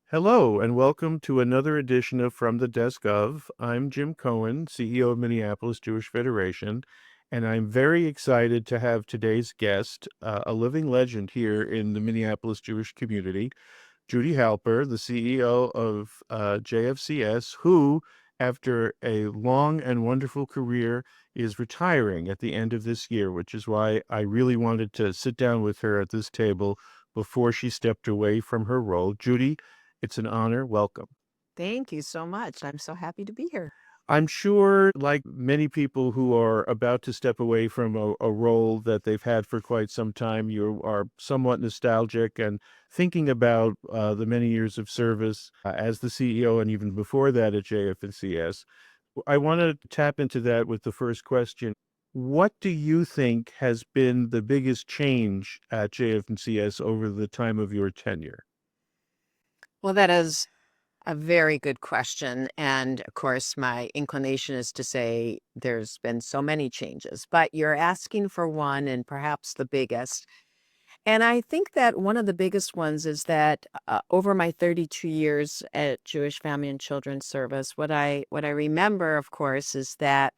Hello, and welcome to another edition of From the Desk of. I'm Jim Cohen, CEO of Minneapolis Jewish Federation, and I'm very excited to have today's guest, a living legend here in the Minneapolis Jewish community, Judy Halper, the CEO of JFCS, who, after a long and wonderful career, is retiring at the end of this year, which is why I really wanted to sit down with her at this table before she stepped away from her role. Judy, it's an honor. Welcome. Thank you so much. I'm so happy to be here. I'm sure, like many people who are about to step away from a role that they've had for quite some time, you are somewhat nostalgic and thinking about the many years of service as the CEO and even before that at JFCS. I want to tap into that with the first question. What do you think has been the biggest change at JFCS over the time of your tenure? Well, that is a very good question. And of course, my inclination is to say there's been so many changes, but you're asking for one and perhaps the biggest. And I think that one of the biggest ones is that over my 32 years at Jewish Family and Children's Service, what I remember, of course, is that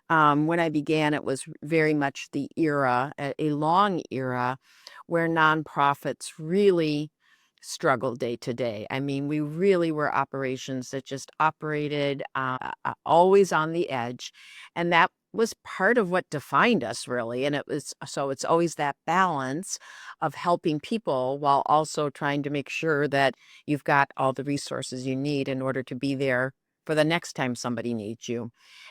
when I began, it was very much the era, a long era, where nonprofits really struggled day to day. I mean, we really were operations that just operated always on the edge. And that was part of what defined us, really. And it's always that balance of helping people while also trying to make sure that you've got all the resources you need in order to be there for the next time somebody needs you.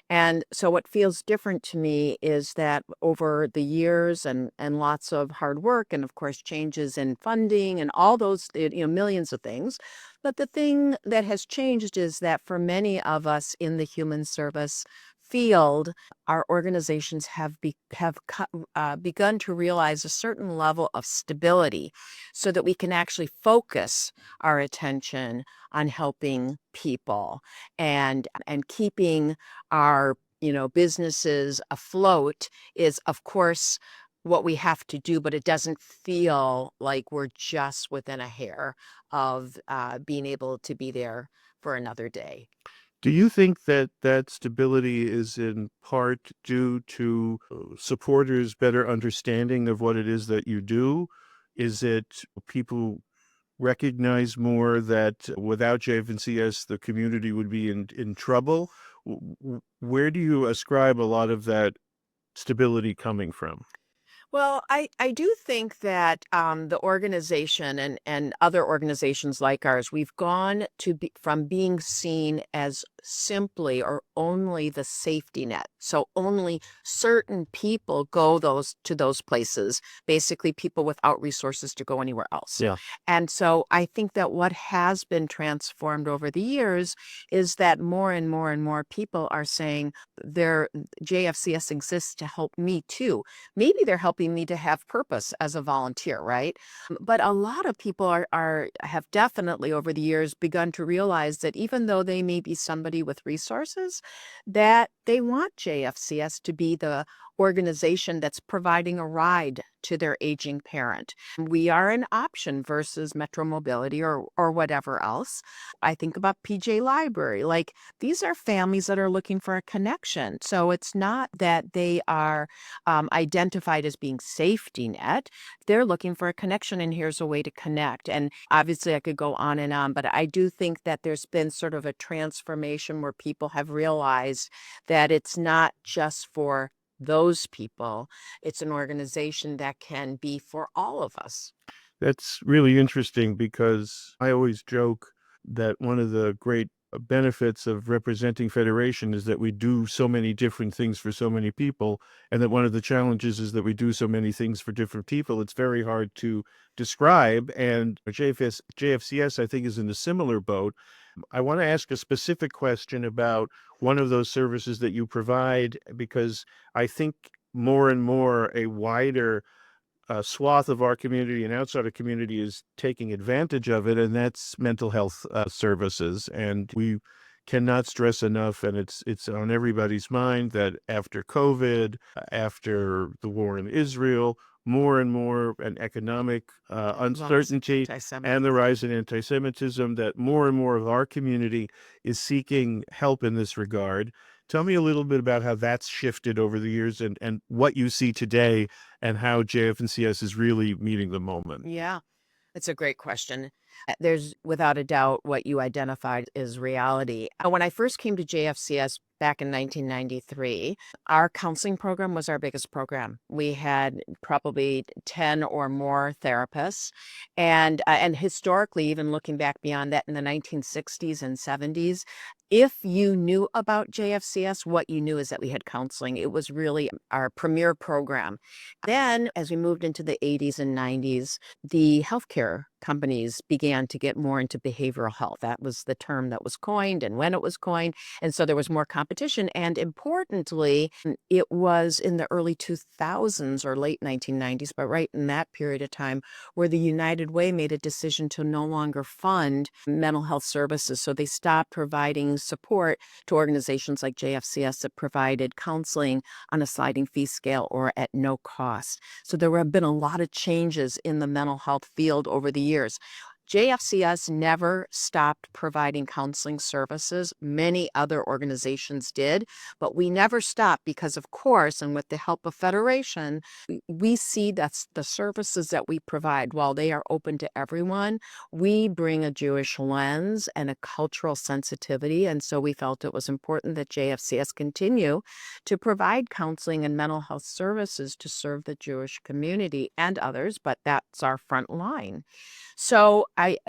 And so what feels different to me is that over the years and lots of hard work and of course changes in funding and all those millions of things, but the thing that has changed is that for many of us in the human service field, our organizations begun to realize a certain level of stability so that we can actually focus our attention on helping people and keeping our businesses afloat is of course what we have to do, but it doesn't feel like we're just within a hair of being able to be there for another day. Do you think that that stability is in part due to supporters' better understanding of what it is that you do? Is it people recognize more that without JFNCS, the community would be in trouble? Where do you ascribe a lot of that stability coming from? Well, I do think that the organization and other organizations like ours, we've gone from being seen as simply or only the safety net. So only certain people go to those places, basically people without resources to go anywhere else. Yeah. And so I think that what has been transformed over the years is that more and more and more people are saying their JFCS exists to help me too. Maybe they're helping me to have purpose as a volunteer, right? But a lot of people have definitely over the years begun to realize that even though they may be somebody with resources, that they want JFCS to be the organization that's providing a ride to their aging parent. We are an option versus Metro Mobility or whatever else. I think about PJ Library. Like these are families that are looking for a connection. So it's not that they are identified as being safety net. They're looking for a connection, and here's a way to connect. And obviously, I could go on, but I do think that there's been sort of a transformation where people have realized that it's not just for those people, it's an organization that can be for all of us. That's really interesting because I always joke that one of the great benefits of representing federation is that we do so many different things for so many people, and that one of the challenges is that we do so many things for different people. It's very hard to describe, and JFCS, I think, is in a similar boat. I want to ask a specific question about one of those services that you provide, because I think more and more a wider swath of our community and outside of community is taking advantage of it, and that's mental health services. And we cannot stress enough, and it's on everybody's mind that after COVID, after the war in Israel, more and more an economic Longest uncertainty anti-Semitic. and the rise in anti-Semitism, that more and more of our community is seeking help in this regard. Tell me a little bit about how that's shifted over the years and what you see today and how JFNCS is really meeting the moment. Yeah. It's a great question. There's without a doubt what you identified is reality. When I first came to JFCS back in 1993, our counseling program was our biggest program. We had probably 10 or more therapists. And historically, even looking back beyond that in the 1960s and 70s, if you knew about JFCS, what you knew is that we had counseling. It was really our premier program. Then, as we moved into the 80s and 90s, the healthcare companies began to get more into behavioral health. That was the term that was coined and when it was coined. And so there was more competition. And importantly, it was in the early 2000s or late 1990s, but right in that period of time, where the United Way made a decision to no longer fund mental health services. So they stopped providing support to organizations like JFCS that provided counseling on a sliding fee scale or at no cost. So there have been a lot of changes in the mental health field over the years. JFCS never stopped providing counseling services. Many other organizations did, but we never stopped because, of course, and with the help of Federation, we see that the services that we provide, while they are open to everyone, we bring a Jewish lens and a cultural sensitivity. And so we felt it was important that JFCS continue to provide counseling and mental health services to serve the Jewish community and others, but that's our front line. So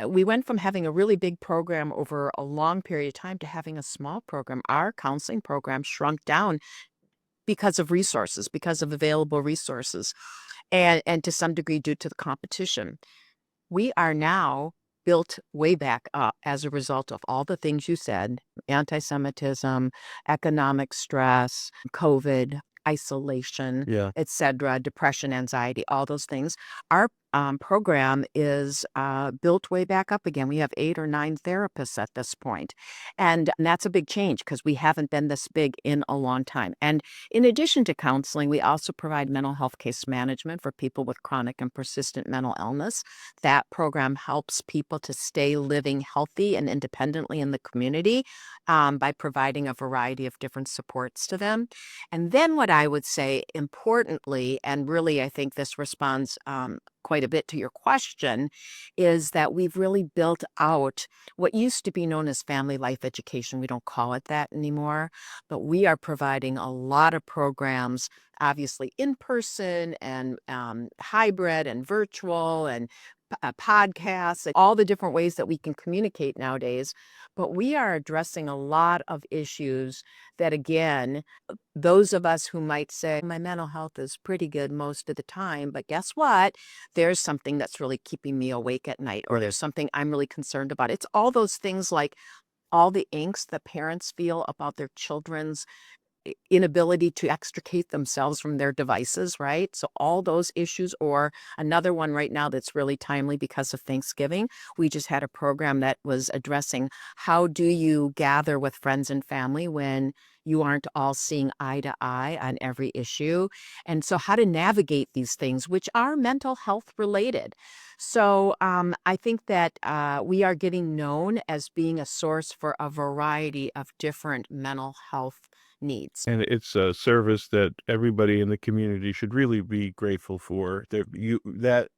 we went from having a really big program over a long period of time to having a small program. Our counseling program shrunk down because of resources, because of available resources, and to some degree due to the competition. We are now built way back up as a result of all the things you said: anti-Semitism, economic stress, COVID, isolation, Yeah. etc., depression, anxiety, all those things. Our program is built way back up again. We have 8 or 9 therapists at this point. And that's a big change because we haven't been this big in a long time. And in addition to counseling, we also provide mental health case management for people with chronic and persistent mental illness. That program helps people to stay living healthy and independently in the community by providing a variety of different supports to them. And then what I would say importantly, and really I think this responds quite a bit to your question, is that we've really built out what used to be known as family life education. We don't call it that anymore, but we are providing a lot of programs, obviously in person and hybrid and virtual and podcasts, and all the different ways that we can communicate nowadays. But we are addressing a lot of issues that, again, those of us who might say, my mental health is pretty good most of the time, but guess what? There's something that's really keeping me awake at night, or there's something I'm really concerned about. It's all those things, like all the angst that parents feel about their children's inability to extricate themselves from their devices, right? So all those issues, or another one right now that's really timely because of Thanksgiving. We just had a program that was addressing how do you gather with friends and family when you aren't all seeing eye to eye on every issue. And so how to navigate these things, which are mental health related. So I think that we are getting known as being a source for a variety of different mental health needs. And it's a service that everybody in the community should really be grateful for. That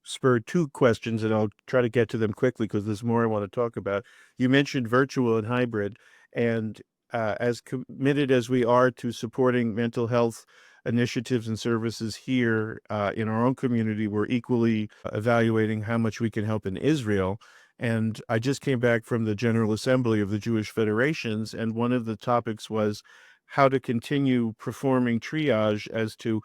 spurred 2 questions, and I'll try to get to them quickly because there's more I want to talk about. You mentioned virtual and hybrid, and as committed as we are to supporting mental health initiatives and services here in our own community, we're equally evaluating how much we can help in Israel. And I just came back from the General Assembly of the Jewish Federations, and one of the topics was how to continue performing triage as to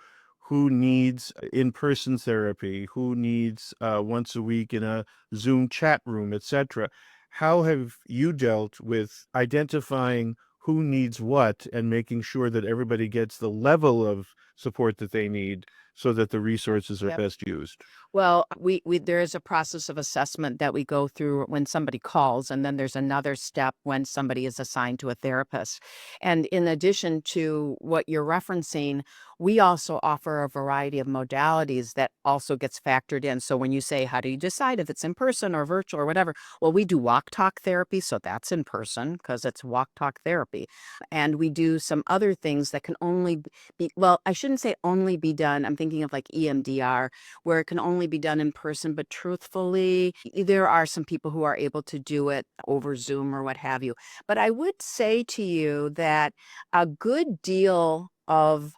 who needs in-person therapy, who needs once a week in a Zoom chat room, etc. How have you dealt with identifying who needs what and making sure that everybody gets the level of support that they need so that the resources are Yep. best used. Well, we there is a process of assessment that we go through when somebody calls, and then there's another step when somebody is assigned to a therapist. And in addition to what you're referencing, we also offer a variety of modalities that also gets factored in. So when you say, how do you decide if it's in person or virtual or whatever? Well, we do walk talk therapy, so that's in person because it's walk talk therapy. And we do some other things that can only be, well, I shouldn't say only be done. I'm thinking of like EMDR where it can only be done in person. But truthfully, there are some people who are able to do it over Zoom or what have you. But I would say to you that a good deal of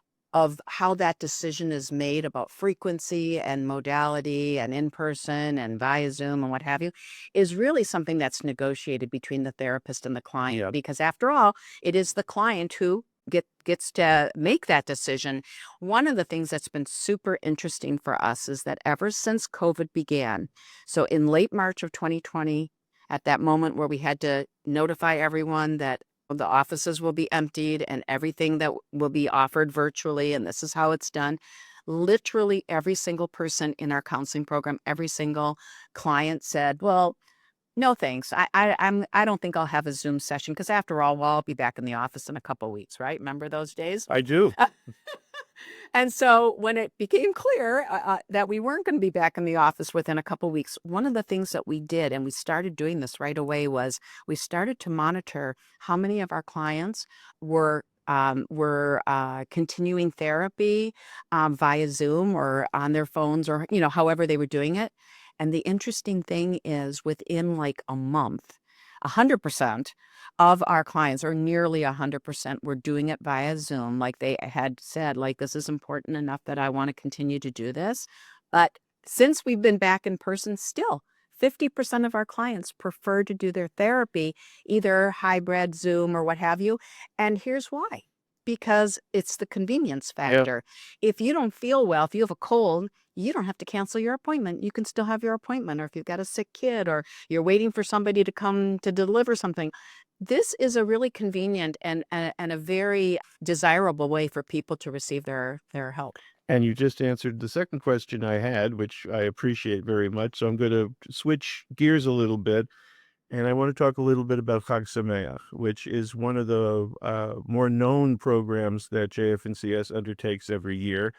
how that decision is made about frequency and modality and in person and via Zoom and what have you is really something that's negotiated between the therapist and the client. Yeah. Because after all, it is the client who gets to make that decision. One of the things that's been super interesting for us is that ever since COVID began, so in late March of 2020, at that moment where we had to notify everyone that the offices will be emptied and everything that will be offered virtually, and this is how it's done. Literally every single person in our counseling program, every single client said, well, no, thanks. I don't think I'll have a Zoom session because after all, well, I'll be back in the office in a couple weeks, right? Remember those days? I do. And so when it became clear that we weren't going to be back in the office within a couple weeks, one of the things that we did, and we started doing this right away, was we started to monitor how many of our clients were continuing therapy via Zoom or on their phones or however they were doing it. And the interesting thing is, within like a month, 100% of our clients, or nearly 100%, were doing it via Zoom. Like they had said, like, this is important enough that I want to continue to do this. But since we've been back in person, still 50% of our clients prefer to do their therapy, either hybrid, Zoom, or what have you. And here's why. Because it's the convenience Yeah. factor. If you don't feel well, if you have a cold, you don't have to cancel your appointment. You can still have your appointment. Or if you've got a sick kid or you're waiting for somebody to come to deliver something. This is a really convenient and a very desirable way for people to receive their help. And you just answered the second question I had, which I appreciate very much. So I'm going to switch gears a little bit. And I want to talk a little bit about Hag Sameach, which is one of the more known programs that JFCS undertakes every year.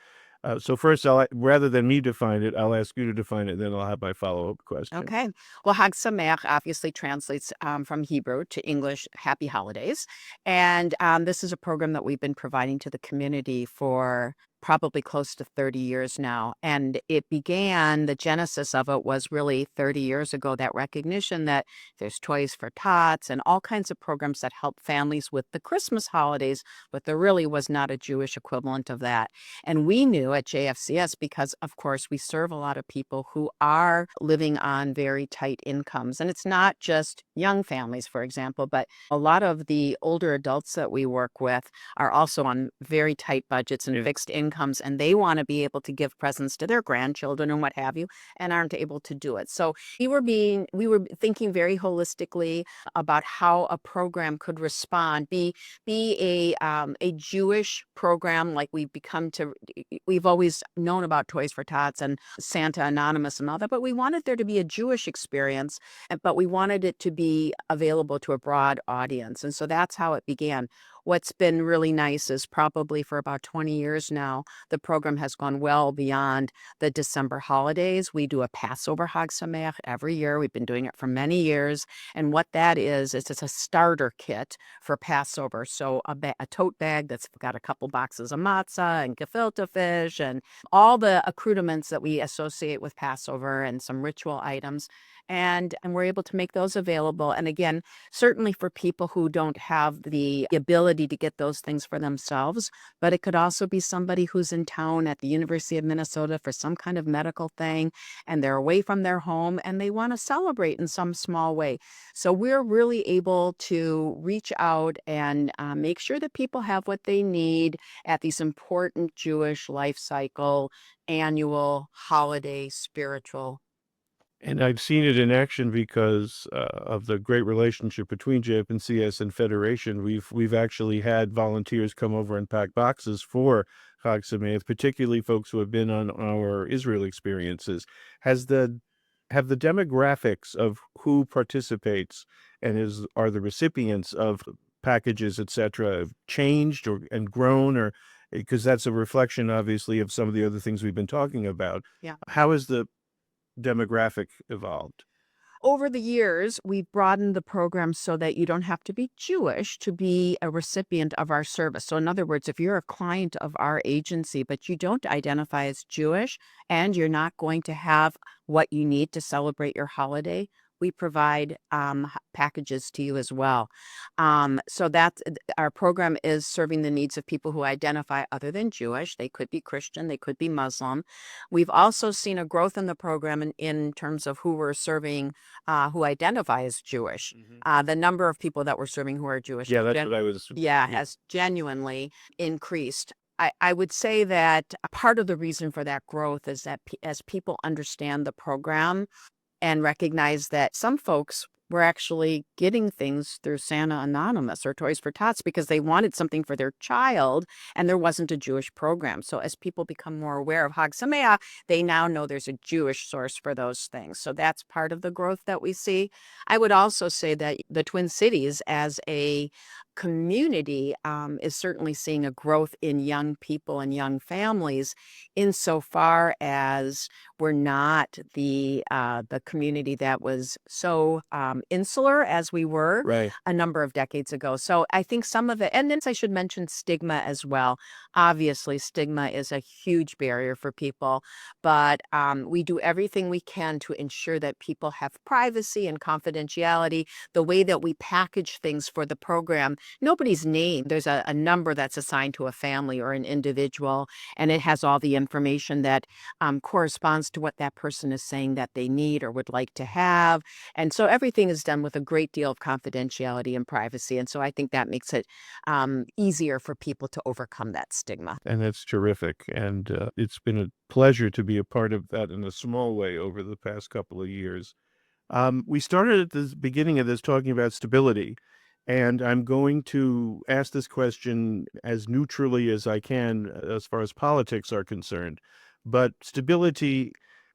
So first, rather than me define it, I'll ask you to define it, then I'll have my follow-up question. Okay. Well, Hag Sameach obviously translates from Hebrew to English, Happy Holidays. And this is a program that we've been providing to the community for probably close to 30 years now. And it began, the genesis of it was really 30 years ago, that recognition that there's Toys for Tots and all kinds of programs that help families with the Christmas holidays, but there really was not a Jewish equivalent of that. And we knew at JFCS, because of course we serve a lot of people who are living on very tight incomes. And it's not just young families, for example, but a lot of the older adults that we work with are also on very tight budgets and fixed incomes, and they want to be able to give presents to their grandchildren and what have you, and aren't able to do it. So we were thinking very holistically about how a program could respond, be a Jewish program like we've always known about Toys for Tots and Santa Anonymous and all that, but we wanted there to be a Jewish experience, but we wanted it to be available to a broad audience. And so that's how it began. What's been really nice is probably for about 20 years now, the program has gone well beyond the December holidays. We do a Passover Hag Sameach every year. We've been doing it for many years. And what that is it's a starter kit for Passover. So a tote bag that's got a couple boxes of matzah and gefilte fish and all the accoutrements that we associate with Passover and some ritual items. And we're able to make those available. And again, certainly for people who don't have the ability to get those things for themselves, but it could also be somebody who's in town at the University of Minnesota for some kind of medical thing, and they're away from their home and they want to celebrate in some small way. So we're really able to reach out and make sure that people have what they need at these important Jewish life cycle, annual, holiday, spiritual. And I've seen it in action because of the great relationship between JFCS and Federation. We've actually had volunteers come over and pack boxes for Hag Sameach, particularly folks who have been on our Israel experiences. Have the demographics of who participates and are the recipients of packages, et cetera, changed and grown, or because that's a reflection, obviously, of some of the other things we've been talking about. Yeah. How has the demographic evolved? Over the years, we've broadened the program so that you don't have to be Jewish to be a recipient of our service. So, in other words, if you're a client of our agency, but you don't identify as Jewish and you're not going to have what you need to celebrate your holiday, we provide packages to you as well. So that's our program is serving the needs of people who identify other than Jewish. They could be Christian, they could be Muslim. We've also seen a growth in the program in terms of who we're serving who identify as Jewish. The number of people that we're serving who are Jewish, Yeah, that's what I was. has genuinely increased. I would say that part of the reason for that growth is that as people understand the program and recognize that some folks were actually getting things through Santa Anonymous or Toys for Tots because they wanted something for their child and there wasn't a Jewish program. So as people become more aware of Hag Sameach, they now know there's a Jewish source for those things. So that's part of the growth that we see. I would also say that the Twin Cities as a community is certainly seeing a growth in young people and young families insofar as we're not the community that was so insular as we were Right. a number of decades ago. So I think some of it, and then I should mention stigma as well. Obviously, stigma is a huge barrier for people, but we do everything we can to ensure that people have privacy and confidentiality. The way that we package things for the program, nobody's name. There's a number that's assigned to a family or an individual, and it has all the information that corresponds to what that person is saying that they need or would like to have. And so everything is done with a great deal of confidentiality and privacy. And so I think that makes it easier for people to overcome that stigma. And that's terrific. And it's been a pleasure to be a part of that in a small way over the past couple of years. We started at the beginning of this talking about stability, and I'm going to ask this question as neutrally as I can as far as politics are concerned. But stability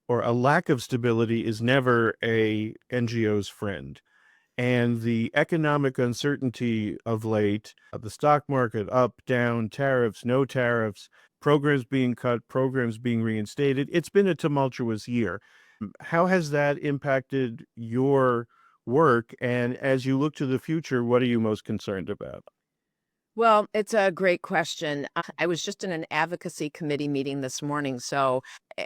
or a lack of stability is never a NGO's friend. And the economic uncertainty of late, the stock market up, down, tariffs, no tariffs, programs being cut, programs being reinstated, it's been a tumultuous year. How has that impacted your work? And as you look to the future, what are you most concerned about? Well, it's a great question. I was just in an advocacy committee meeting this morning, so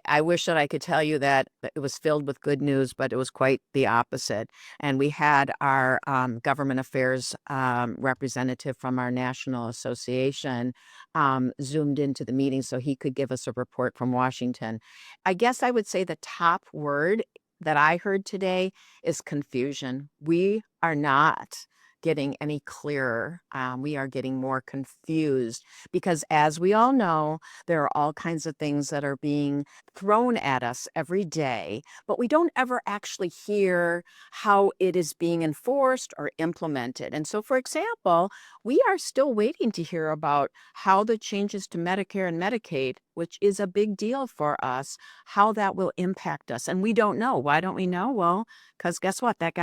I wish that I could tell you that it was filled with good news, but it was quite the opposite. And we had our government affairs representative from our national association zoomed into the meeting so he could give us a report from Washington. I guess I would say the top word that I heard today is confusion. We are not getting any clearer. We are getting more confused because, as we all know, there are all kinds of things that are being thrown at us every day, but we don't ever actually hear how it is being enforced or implemented. And so, for example, we are still waiting to hear about how the changes to Medicare and Medicaid, which is a big deal for us, how that will impact us. And we don't know. Why don't we know? Well, because guess what? That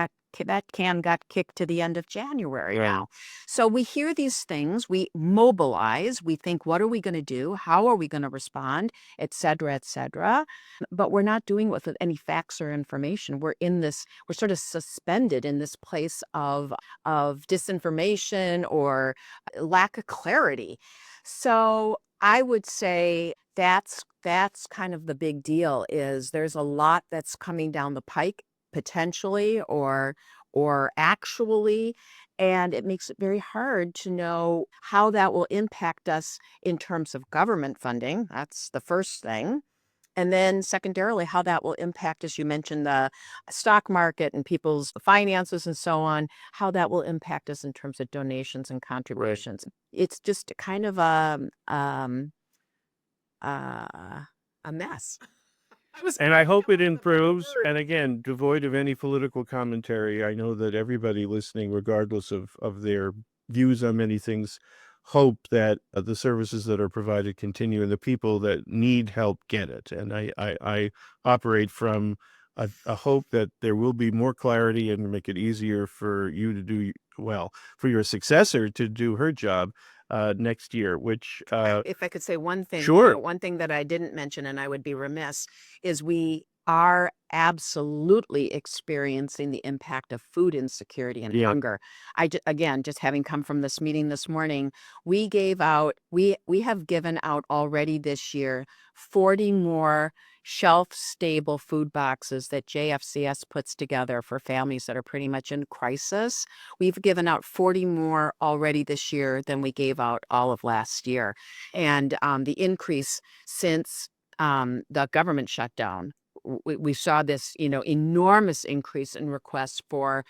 can got kicked to the end of January now. So we hear these things, we mobilize, we think, what are we going to do? How are we going to respond, et cetera, et cetera. But we're not doing it with any facts or information. We're sort of suspended in this place of disinformation or lack of clarity. So I would say that's kind of the big deal is there's a lot that's coming down the pike potentially or actually, and it makes it very hard to know how that will impact us in terms of government funding. That's the first thing. And then secondarily, how that will impact, as you mentioned, the stock market and people's finances and so on, how that will impact us in terms of donations and contributions. It's just kind of a mess. And I hope it improves. And again, devoid of any political commentary, I know that everybody listening, regardless of their views on many things, hope that the services that are provided continue and the people that need help get it. And I operate from a hope that there will be more clarity and make it easier for you to do well, for your successor to do her job next year, which If I could say one thing, sure. one thing that I didn't mention, and I would be remiss, is we are absolutely experiencing the impact of food insecurity and Yeah. hunger. Again, just having come from this meeting this morning, we have given out already this year 40 more shelf stable food boxes that JFCS puts together for families that are pretty much in crisis. We've given out 40 more already this year than we gave out all of last year. And the increase since the government shutdown, we saw this, enormous increase in requests for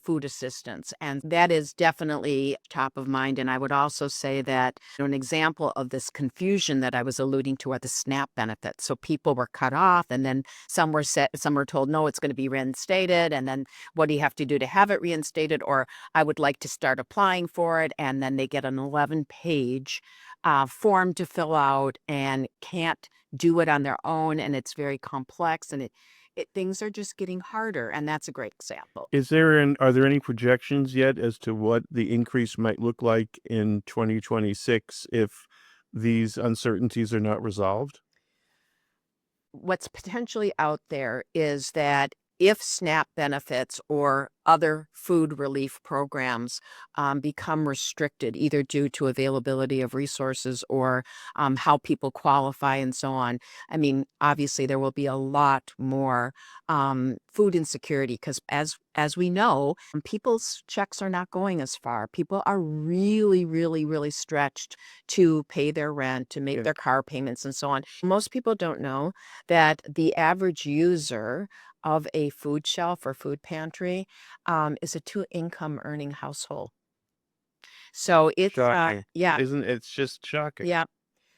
food assistance. And that is definitely top of mind. And I would also say that an example of this confusion that I was alluding to are the SNAP benefits. So people were cut off, and then some were told, no, it's going to be reinstated. And then what do you have to do to have it reinstated? Or I would like to start applying for it. And then they get an 11-page form to fill out and can't do it on their own, and it's very complex, and things are just getting harder, and that's a great example. Are there any projections yet as to what the increase might look like in 2026 if these uncertainties are not resolved? What's potentially out there is that if SNAP benefits or other food relief programs become restricted, either due to availability of resources or how people qualify and so on, I mean, obviously there will be a lot more food insecurity because, as we know, people's checks are not going as far. People are really, really, really stretched to pay their rent, to make Yeah. their car payments, and so on. Most people don't know that the average user of a food shelf or food pantry is a two-income earning household. So it's Shocking. yeah, Isn't it's just shocking. yeah.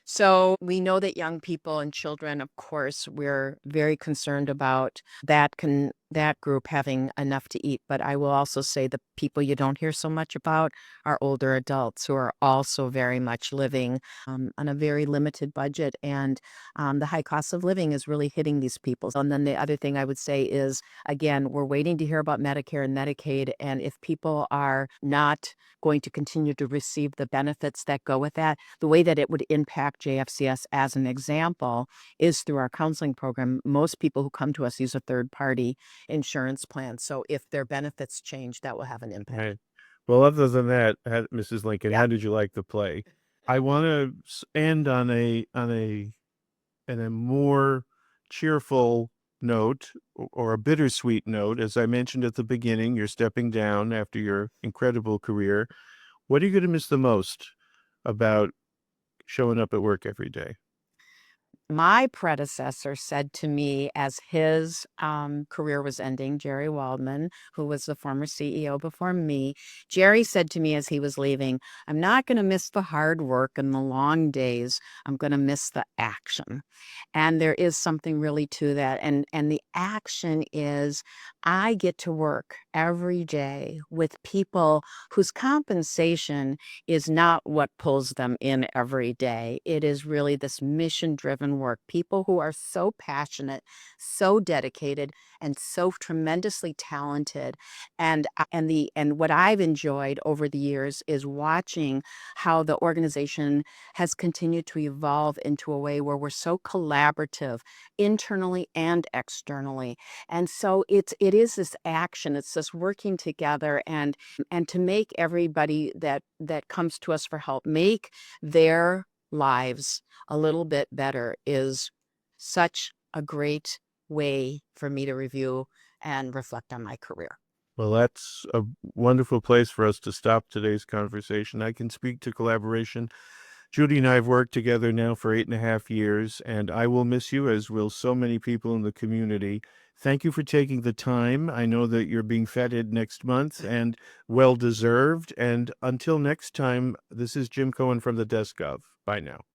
So we know that young people and children, of course, we're very concerned about that group having enough to eat. But I will also say the people you don't hear so much about are older adults who are also very much living on a very limited budget. And the high cost of living is really hitting these people. And then the other thing I would say is, again, we're waiting to hear about Medicare and Medicaid. And if people are not going to continue to receive the benefits that go with that, the way that it would impact JFCS, as an example, is through our counseling program. Most people who come to us use a third-party insurance plan. So if their benefits change, that will have an impact. Right. Well, other than that, Mrs. Lincoln, Yeah. how did you like the play? I want to end on a more cheerful note or a bittersweet note. As I mentioned at the beginning, you're stepping down after your incredible career. What are you going to miss the most about showing up at work every day? My predecessor said to me as his career was ending, Jerry Waldman, who was the former CEO before me, Jerry said to me as he was leaving, I'm not going to miss the hard work and the long days. I'm going to miss the action. And there is something really to that. And the action is I get to work every day with people whose compensation is not what pulls them in every day. It is really this mission driven work. People who are so passionate, so dedicated, and so tremendously talented. And what I've enjoyed over the years is watching how the organization has continued to evolve into a way where we're so collaborative internally and externally. And so it is this action, it's this working together and to make everybody that comes to us for help make their lives a little bit better is such a great way for me to review and reflect on my career. Well, that's a wonderful place for us to stop today's conversation. I can speak to collaboration. Judy and I have worked together now for 8.5 years, and I will miss you, as will so many people in the community. Thank you for taking the time. I know that you're being feted next month and well deserved. And until next time, this is Jim Cohen from the Desk of. Bye now.